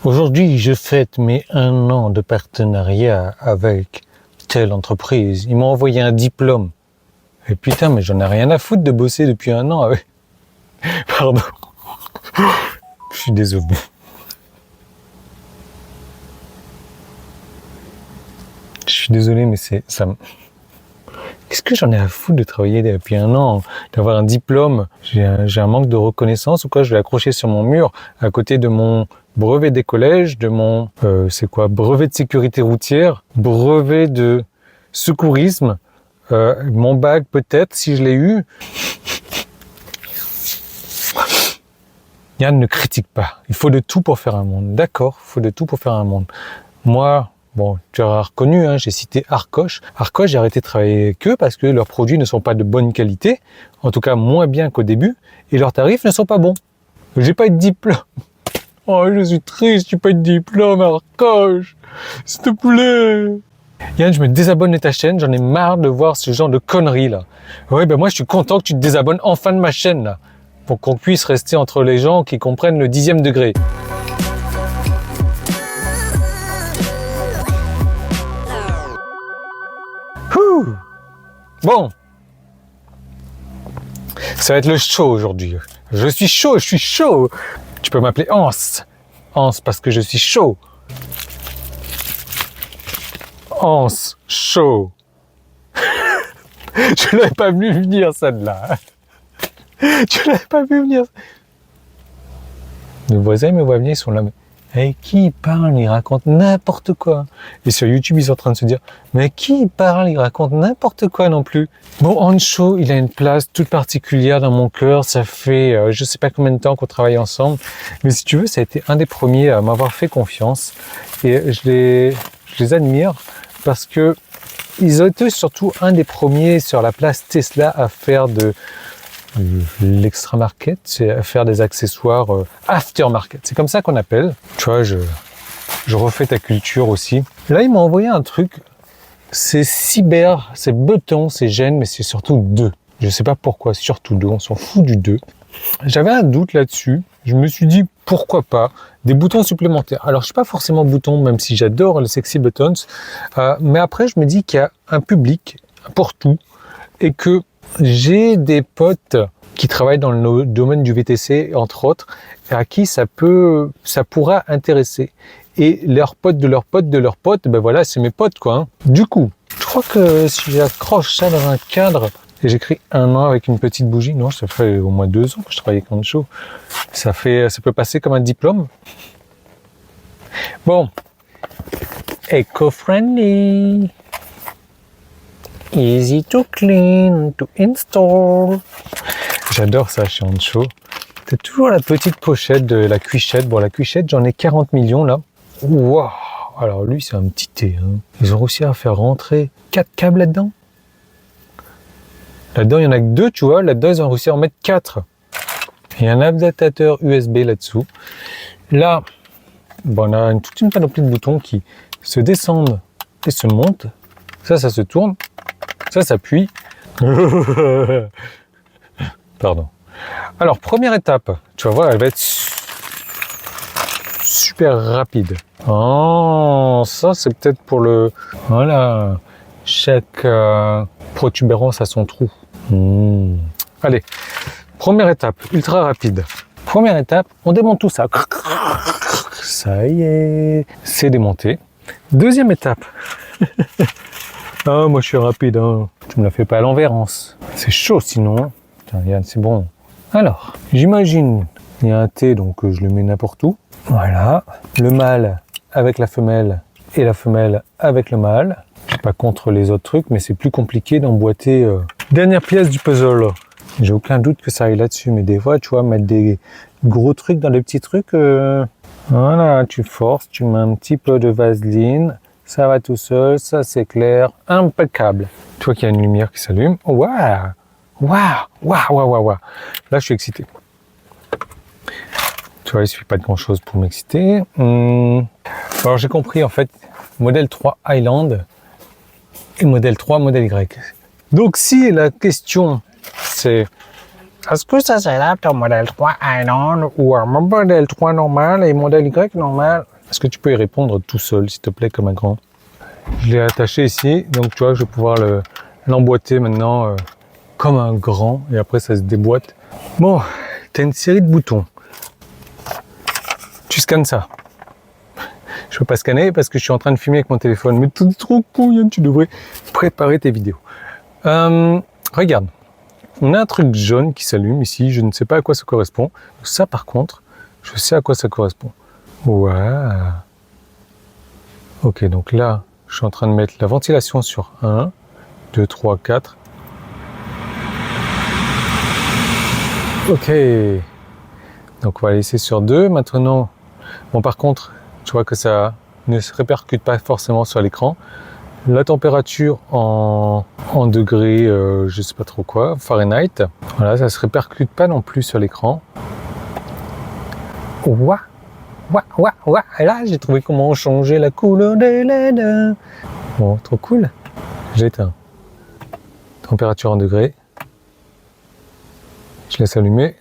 Aujourd'hui, je fête mes 1 an de partenariat avec telle entreprise. Ils m'ont envoyé un diplôme. Et putain, mais j'en ai rien à foutre de bosser depuis 1 an avec... Pardon. Je suis désolé. Je suis désolé, mais ça me... Qu'est-ce que j'en ai à foutre de travailler depuis 1 an, d'avoir un diplôme? J'ai un manque de reconnaissance ou quoi? Je vais l'accrocher sur mon mur à côté de mon brevet des collèges, de mon brevet de sécurité routière, brevet de secourisme, mon bac peut-être si je l'ai eu. Yann, ne critique pas. Il faut de tout pour faire un monde. D'accord, il faut de tout pour faire un monde. Moi, bon, tu auras reconnu, hein, j'ai cité Arcoche. Arcoche, j'ai arrêté de travailler avec eux parce que leurs produits ne sont pas de bonne qualité, en tout cas moins bien qu'au début, et leurs tarifs ne sont pas bons. J'ai pas eu de diplôme. Oh, je suis triste, j'ai pas eu de diplôme, Arcoche. S'il te plaît. Yann, je me désabonne de ta chaîne, j'en ai marre de voir ce genre de conneries là. Ouais, ben moi je suis content que tu te désabonnes enfin de ma chaîne là, pour qu'on puisse rester entre les gens qui comprennent le 10e degré. Bon, ça va être le show aujourd'hui. Je suis chaud. Tu peux m'appeler Hans. Hans parce que je suis chaud. Hans, chaud. Je l'avais pas vu venir celle-là. Tu l'avais pas vu venir. Mes voisins me voient venir, ils sont là. Et qui parle, il raconte n'importe quoi. Et sur YouTube, ils sont en train de se dire, mais qui parle, il raconte n'importe quoi non plus. Bon, Ancho, il a une place toute particulière dans mon cœur. Ça fait, je sais pas combien de temps qu'on travaille ensemble. Mais si tu veux, ça a été un des premiers à m'avoir fait confiance. Et je les admire parce que ils ont été surtout un des premiers sur la place Tesla à faire de l'extra market, c'est à faire des accessoires aftermarket. C'est comme ça qu'on appelle. Tu vois, je refais ta culture aussi. Là, ils m'ont envoyé un truc. C'est cyber, c'est béton, c'est gêne, mais c'est surtout 2. Je sais pas pourquoi, surtout 2. On s'en fout du 2. J'avais un doute là-dessus. Je me suis dit, pourquoi pas des boutons supplémentaires. Alors, je suis pas forcément bouton, même si j'adore les sexy buttons. Mais après, je me dis qu'il y a un public pour tout et que j'ai des potes qui travaillent dans le domaine du VTC, entre autres, à qui ça pourra intéresser. Et leurs potes de leurs potes de leurs potes, ben voilà, c'est mes potes, quoi. Hein. Du coup, je crois que si j'accroche ça dans un cadre, et j'écris 1 an avec une petite bougie, non, ça fait au moins 2 ans que je travaille avec Ancho. Ça peut passer comme un diplôme. Bon. Eco-friendly. Easy to clean, to install. J'adore ça chez Ancho. T'as toujours la petite pochette de la cuichette. Bon, la cuichette, j'en ai 40 millions là. Waouh! Alors lui, c'est un petit thé. Hein. Ils ont réussi à faire rentrer 4 câbles là-dedans. Là-dedans, il n'y en a que 2, tu vois. Là-dedans, ils ont réussi à en mettre 4. Il y a un adaptateur USB là-dessous. Là, bon, on a toute une panoplie de boutons qui se descendent et se montent. Ça se tourne. Ça s'appuie. Pardon. Alors, première étape, tu vas voir, elle va être super rapide. Oh, ça c'est peut-être pour le... Voilà. Chaque protubérance a son trou. Allez, première étape, ultra rapide. Première étape, on démonte tout ça. Ça y est, c'est démonté. Deuxième étape. Ah, moi je suis rapide, hein. Tu me la fais pas à l'envers, Hans. C'est chaud sinon. Tiens, Yann, c'est bon. Alors, j'imagine, il y a un T, donc je le mets n'importe où. Voilà. Le mâle avec la femelle et la femelle avec le mâle. Je suis pas contre les autres trucs, mais c'est plus compliqué d'emboîter. Dernière pièce du puzzle. J'ai aucun doute que ça aille là-dessus, mais des fois, tu vois, mettre des gros trucs dans des petits trucs. Voilà, tu forces, tu mets un petit peu de vaseline. Ça va tout seul, ça c'est clair, impeccable. Tu vois qu'il y a une lumière qui s'allume. Oh, waouh! Waouh! Là, je suis excité. Tu vois, il suffit pas de grand chose pour m'exciter. Alors, j'ai compris, en fait, modèle 3 Highland et modèle 3 modèle Y. Donc, si la question, c'est est-ce que ça s'adapte au modèle 3 Highland ou à mon modèle 3 normal et modèle Y normal? Est-ce que tu peux y répondre tout seul, s'il te plaît, comme un grand? Je l'ai attaché ici, donc tu vois, je vais pouvoir l'emboîter maintenant comme un grand, et après ça se déboîte. Bon, tu as une série de boutons. Tu scannes ça. Je peux pas scanner parce que je suis en train de filmer avec mon téléphone, mais tout est trop con, Yann, tu devrais préparer tes vidéos. Regarde, on a un truc jaune qui s'allume ici, je ne sais pas à quoi ça correspond. Ça par contre, je sais à quoi ça correspond. Ouais. Ok, donc là, je suis en train de mettre la ventilation sur 1, 2, 3, 4. Ok. Donc on va laisser sur 2. Maintenant, bon par contre, tu vois que ça ne se répercute pas forcément sur l'écran. La température en degrés, je sais pas trop quoi, Fahrenheit. Voilà, ça se répercute pas non plus sur l'écran. Ouah, ouah, ouah, ouah. Et là, j'ai trouvé comment changer la couleur des LED. Bon, trop cool. J'éteins. Température en degrés. Je laisse allumer.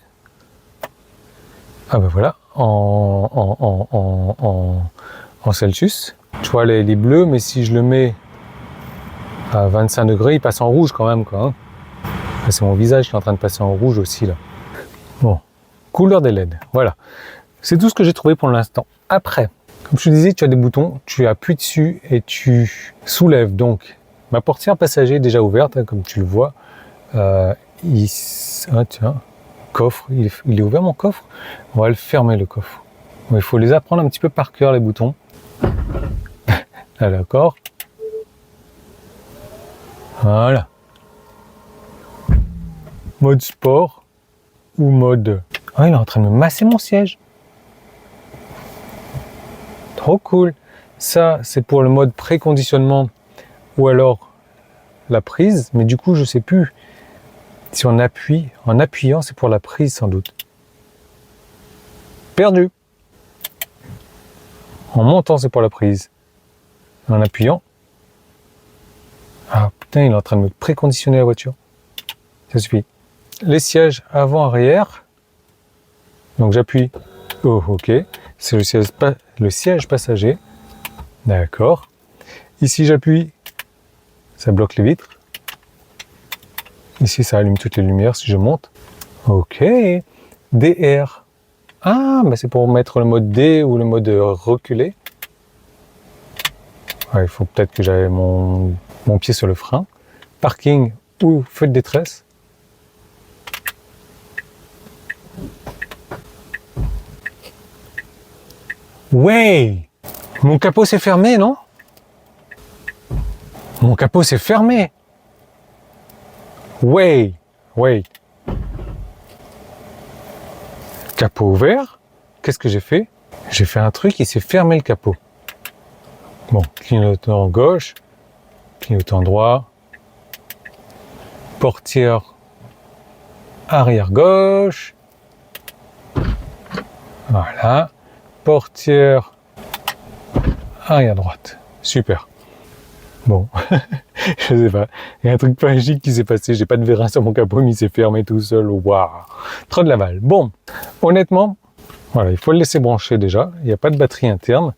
Ah ben voilà, en Celsius. Tu vois, il est bleu, mais si je le mets à 25 degrés, il passe en rouge quand même, quoi. Hein. C'est mon visage qui est en train de passer en rouge aussi, là. Bon, couleur des LED, voilà. C'est tout ce que j'ai trouvé pour l'instant. Après, comme je te disais, tu as des boutons, tu appuies dessus et tu soulèves. Donc, ma portière passager est déjà ouverte, hein, comme tu le vois. Tiens, coffre, il est ouvert mon coffre. On va le fermer, le coffre. Bon, il faut les apprendre un petit peu par cœur, les boutons. Ah, d'accord. Voilà. Mode sport ou mode... Oh, il est en train de me masser mon siège. Trop cool. Ça, c'est pour le mode préconditionnement ou alors la prise. Mais du coup, je sais plus si on appuie. En appuyant, c'est pour la prise sans doute. Perdu. En montant, c'est pour la prise. En appuyant. Ah putain, il est en train de me préconditionner la voiture. Ça suffit. Les sièges avant-arrière. Donc j'appuie. Oh, ok. C'est le siège passager. D'accord. Ici, j'appuie. Ça bloque les vitres. Ici, ça allume toutes les lumières si je monte. Ok. DR. Ah, bah c'est pour mettre le mode D ou le mode reculé. Ouais, il faut peut-être que j'aille mon pied sur le frein. Parking ou feu de détresse. Ouais! Mon capot s'est fermé, non? Mon capot s'est fermé! Ouais! Ouais! Capot ouvert? Qu'est-ce que j'ai fait? J'ai fait un truc, il s'est fermé le capot. Bon, clignotant gauche, clignotant droit, portière arrière gauche, voilà, portière arrière droite, super. Bon, je sais pas, il y a un truc magique qui s'est passé, j'ai pas de vérin sur mon capot, mais il s'est fermé tout seul, waouh, trop de la balle. Bon, honnêtement, voilà, il faut le laisser brancher déjà, il n'y a pas de batterie interne.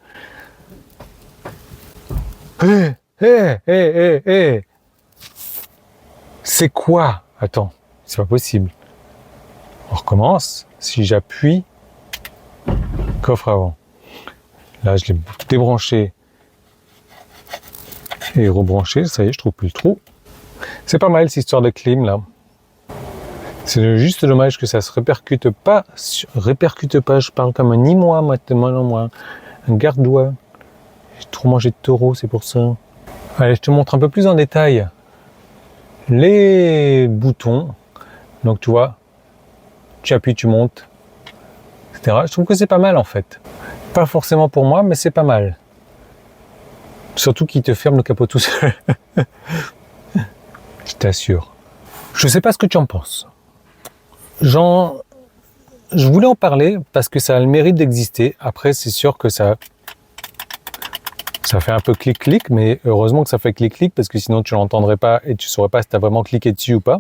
C'est quoi? Attends, c'est pas possible. On recommence. Si j'appuie, coffre avant. Là, je l'ai débranché et rebranché. Ça y est, je trouve plus le trou. C'est pas mal cette histoire de clim là. C'est juste dommage que ça se répercute pas. Je parle comme un Nîmois maintenant, moi. Un gardois. J'ai trop mangé de taureau, c'est pour ça. Allez, je te montre un peu plus en détail les boutons. Donc tu vois, tu appuies, tu montes, etc. Je trouve que c'est pas mal en fait. Pas forcément pour moi, mais c'est pas mal. Surtout qu'il te ferme le capot tout seul. Je t'assure. Je sais pas ce que tu en penses. Je voulais en parler parce que ça a le mérite d'exister. Après, c'est sûr que ça fait un peu clic-clic, mais heureusement que ça fait clic-clic parce que sinon tu l'entendrais pas et tu saurais pas si tu as vraiment cliqué dessus ou pas.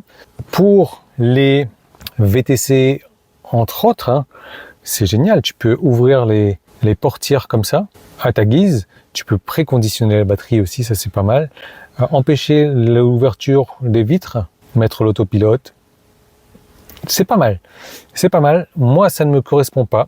Pour les VTC, entre autres, hein, c'est génial. Tu peux ouvrir les les portières comme ça, à ta guise. Tu peux préconditionner la batterie aussi, ça c'est pas mal. Empêcher l'ouverture des vitres, mettre l'autopilote. C'est pas mal. C'est pas mal. Moi, ça ne me correspond pas.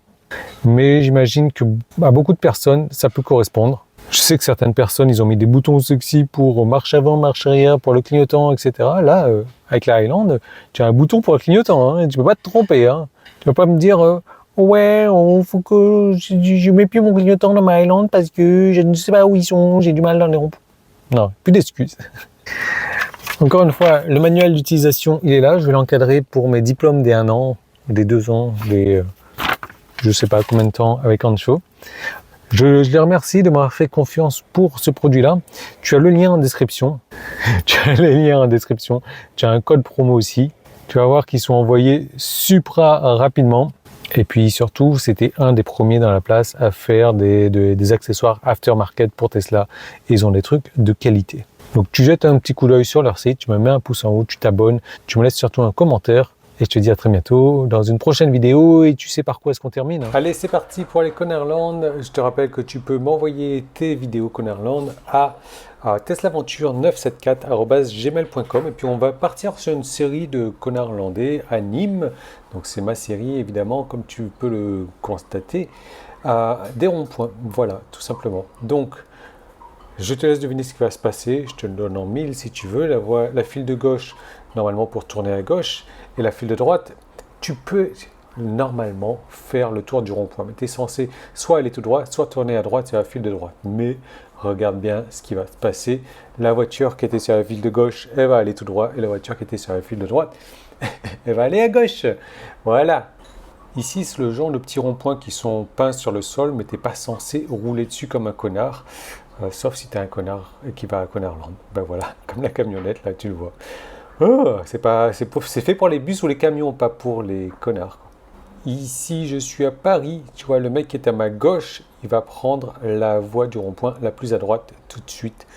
Mais j'imagine que à beaucoup de personnes, ça peut correspondre. Je sais que certaines personnes, ils ont mis des boutons sexy pour marche avant, marche arrière, pour le clignotant, etc. Là, avec la Highland, tu as un bouton pour le clignotant. Hein, tu peux pas te tromper. Hein. Tu vas pas me dire ouais, faut que je mets plus mon clignotant dans ma Highland parce que je ne sais pas où ils sont, j'ai du mal dans les ronds-points. Non, plus d'excuses. Encore une fois, le manuel d'utilisation, il est là. Je vais l'encadrer pour mes diplômes des 1 an, des 2 ans, des je sais pas combien de temps avec Ancho. Je les remercie de m'avoir fait confiance pour ce produit-là. Tu as le lien en description. Tu as les liens en description. Tu as un code promo aussi. Tu vas voir qu'ils sont envoyés supra rapidement. Et puis surtout, c'était un des premiers dans la place à faire des accessoires aftermarket pour Tesla. Et ils ont des trucs de qualité. Donc tu jettes un petit coup d'œil sur leur site, tu me mets un pouce en haut, tu t'abonnes, tu me laisses surtout un commentaire. Et je te dis à très bientôt dans une prochaine vidéo. Et tu sais par quoi est-ce qu'on termine, hein. Allez, c'est parti pour les Connerland. Je te rappelle que tu peux m'envoyer tes vidéos Connerland à teslaventure974@gmail.com. Et puis on va partir sur une série de Connerlandais à Nîmes. Donc c'est ma série, évidemment, comme tu peux le constater, à des ronds-points. Voilà, tout simplement. Donc, je te laisse deviner ce qui va se passer. Je te le donne en 1000 si tu veux. La file de gauche, normalement pour tourner à gauche. Et la file de droite, tu peux normalement faire le tour du rond-point. Mais tu es censé soit aller tout droit, soit tourner à droite sur la file de droite. Mais regarde bien ce qui va se passer. La voiture qui était sur la file de gauche, elle va aller tout droit. Et la voiture qui était sur la file de droite, elle va aller à gauche. Voilà. Ici, c'est le genre de petits ronds-points qui sont peints sur le sol, mais tu n'es pas censé rouler dessus comme un connard. Sauf si tu es un connard qui va à Connerland. Ben voilà, comme la camionnette, là, tu le vois. Oh, c'est fait pour les bus ou les camions, pas pour les connards. Ici, je suis à Paris. Tu vois, le mec qui est à ma gauche, il va prendre la voie du rond-point la plus à droite tout de suite.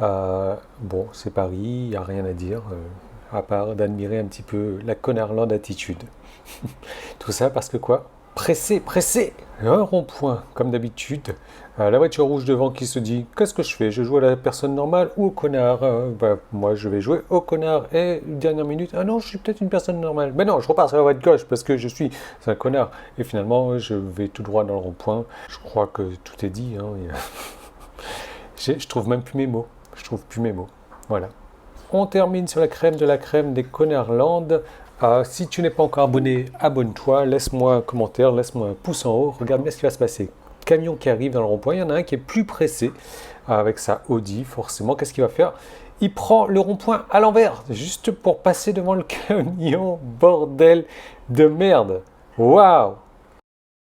Bon, c'est Paris, il n'y a rien à dire, à part d'admirer un petit peu la Connerland attitude. Tout ça parce que quoi? Pressé, pressé. Un rond-point, comme d'habitude. La voiture rouge devant qui se dit « Qu'est-ce que je fais? Je joue à la personne normale ou au connard ?» Moi, je vais jouer au connard. Et dernière minute, ah non, je suis peut-être une personne normale. Mais non, je repars sur la voie de gauche parce que je suis un connard. Et finalement, je vais tout droit dans le rond-point. Je crois que tout est dit. Hein. Je trouve même plus mes mots. Voilà. On termine sur la crème de la crème des Connerland. Si tu n'es pas encore abonné, abonne-toi, laisse-moi un commentaire, laisse-moi un pouce en haut, regarde bien ce qui va se passer. Camion qui arrive dans le rond-point, il y en a un qui est plus pressé avec sa Audi, forcément. Qu'est-ce qu'il va faire? Il prend le rond-point à l'envers, juste pour passer devant le camion, bordel de merde. Waouh!